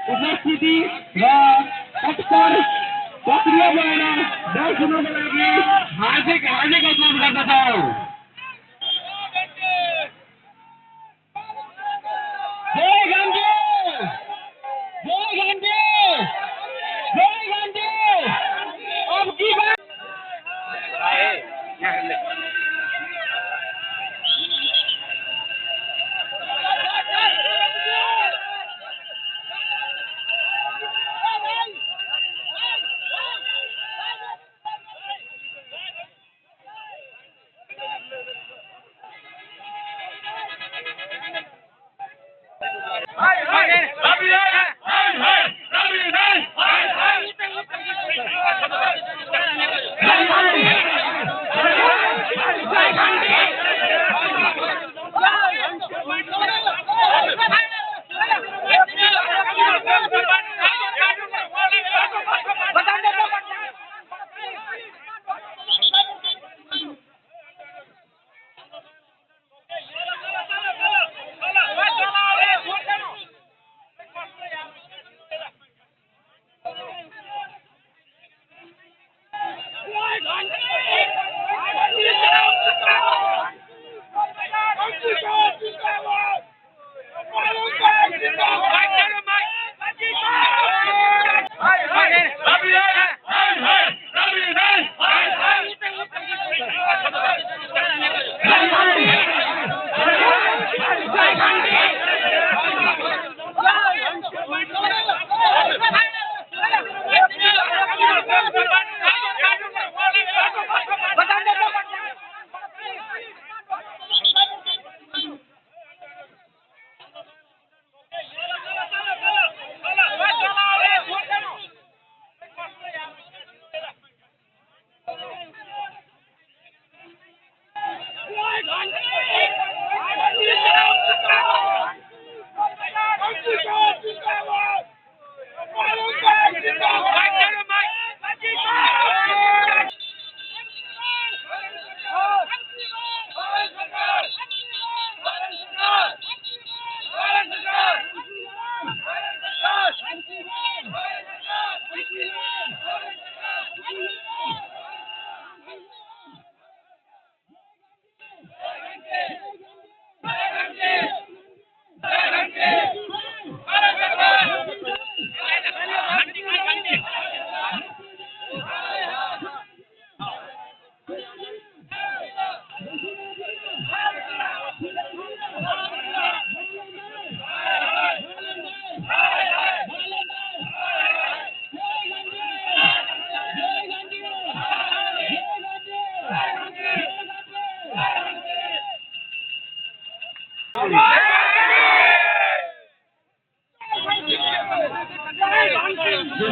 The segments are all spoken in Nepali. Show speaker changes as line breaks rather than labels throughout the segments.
उपस्थिति र तत्पर सक्रिय भएर दर्शनको लागि हार्दिक हार्दिक अनुरोध गर्दछौँ। जय गान्धी, जय गान्धी, जय गान्धी। अब की बात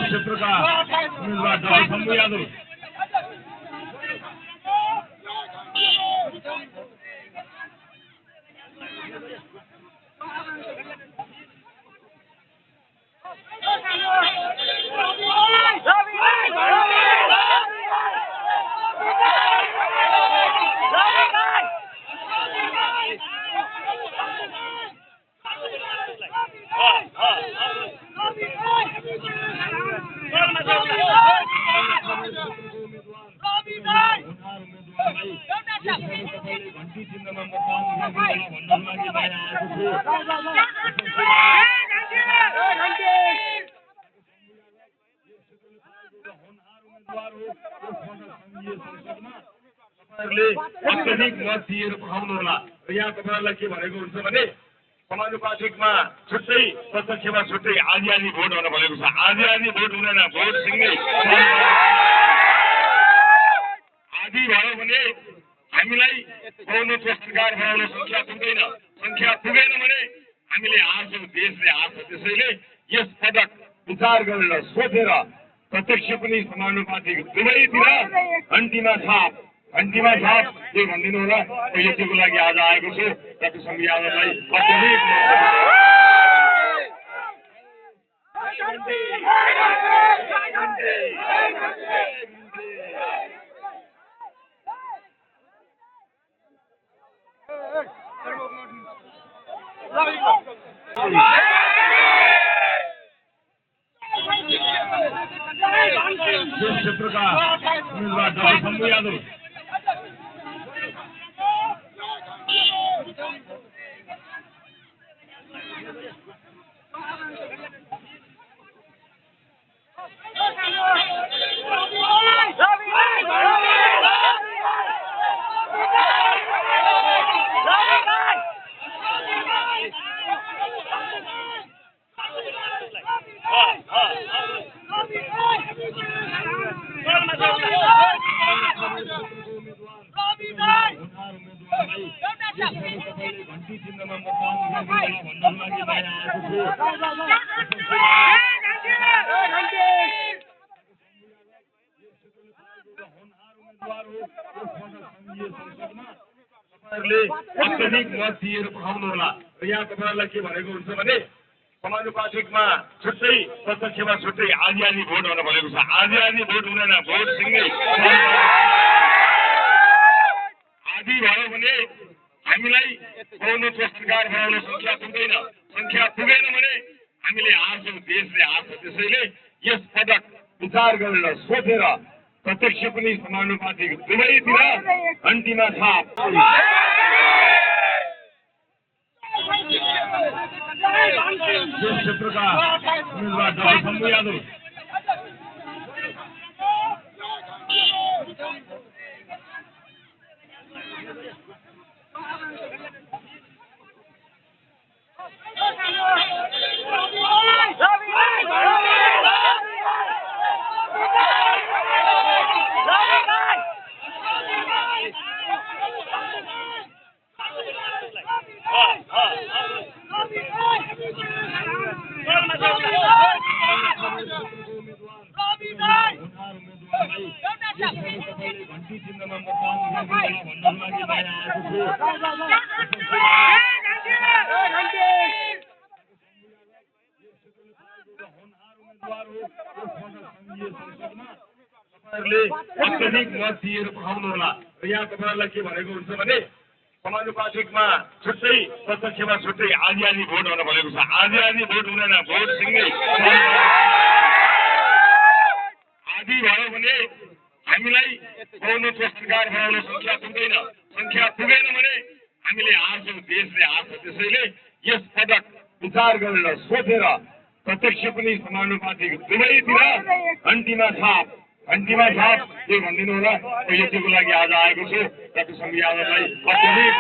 क्षेत्र का उम्मीदवार डॉक्टर शंभू यादव। अत्यधिक मत दिएर पठाउनु होला। यहाँ तपाईँहरूलाई के भनेको हुन्छ भने समानुपातिकमा छुट्टै प्रत्यक्षमा छुट्टै आधी आधी भोट हुन भनेको छ। आधी आधी भोट हुँदैन, भोट सँगै आधी भयो भने हामीलाई बहुमतको सरकार बनाउन संख्या पुग्दैन। संख्या पुगेन भने हामीले हार्छौँ, देशले हार्छ। त्यसैले यस पटक विचार गरेर सोचेर प्रत्यक्ष पनि समानुपातिक दुवैतिर घन्टीमा छाप के भनिदिनु होला। यतिको लागि आज आएको छु। डाक्टर शंभू यादवलाई अत्यधिक यस क्षेत्रका उम्मेदवार डाक्टर शम्भु यादव घन्टी चिन्हमा मतदान भन्नको लागि म तपाईँहरूले अत्यधिक मत दिएर पठाउनु होला र यहाँ तपाईँहरूलाई के भनेको हुन्छ भने समानुपातिकमा छुट्टै प्रत्यक्षमा छुट्टै आधी आधी भोट हुन भनेको छ। आधी आधी भोट हुँदैन, भोट सँगै आधी भयो भने हामीलाई बहुमतको सरकार बनाउन संख्या पुग्दैन। संख्या पुगेन भने हामीले हार्छौँ, देशले हार्छ। त्यसैले यस पटक विचार गरेर सोचेर प्रत्यक्ष पनि समानुपातिक दुवैतिर घन्टीमा छाप यस क्षेत्रका उम्मेदवार डाक्टर शम्भु यादव घन्टी चिन्हमा मतदान भन्नको लागि तपाईँहरूले अत्यधिक मत दिएर पठाउनु होला र यहाँ तपाईँहरूलाई के भनेको हुन्छ भने समानुपातिकमा छुट्टै प्रत्यक्षमा छुट्टै आधी आधी भोट हुन भनेको छ। आधी आधी भोट हुँदैन, भोट सँगै आधी भयो भने हामीलाई बहुमतको सरकार बनाउन संख्या पुग्दैन। संख्या पुगेन भने हामीले हार्छौँ, देशले हार्छ। त्यसैले यस पटक विचार गरेर सोचेर प्रत्यक्ष पनि समानुपातिक दुवैतिर घन्टीमा छाप के भनिदिनु होला। यतिको लागि आज आएको छु। डाक्टर शम्भु यादवलाई अत्यधिक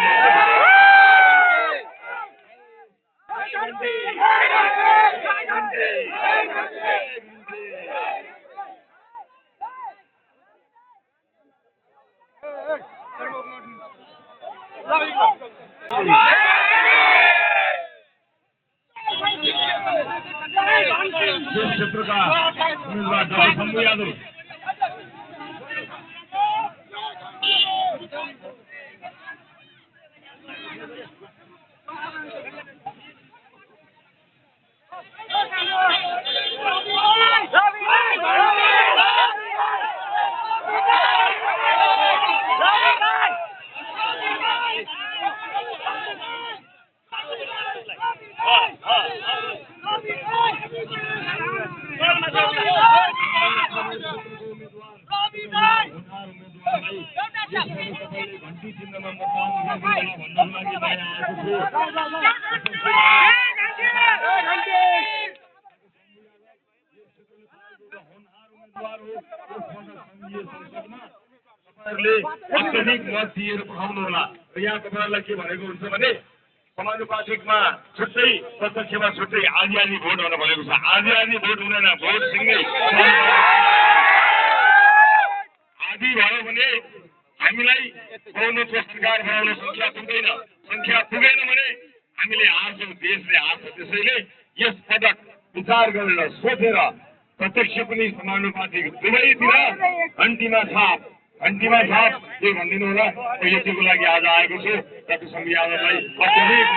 यस क्षेत्रका उम्मेदवार डाक्टर शम्भु यादव घन्टी चिन्हमा मतदान भन्नको लागि अत्यधिक मत दिएर पठाउनु होला र यहाँ तपाईँहरूलाई के भनेको हुन्छ भने समानुपातिकमा छुट्टै प्रत्यक्षमा छुट्टै आधी आधी भोट हुन भनेको छ। आधी आधी भोट हुँदैन, भोट सँगै आधी भयो भने हामीलाई बहुमतको सरकार बनाउन संख्या पुग्दैन। संख्या पुगेन भने हामीले हार्छौँ, देशले हार्छ। त्यसैले यस पटक विचार गरेर सोचेर प्रत्यक्ष पनि समानुपातिक दुवैतिर घन्टीमा छाप के भनिदिनु होला। यतिको लागि आज आएको छु। डाक्टर शम्भु यादवलाई अत्यधिक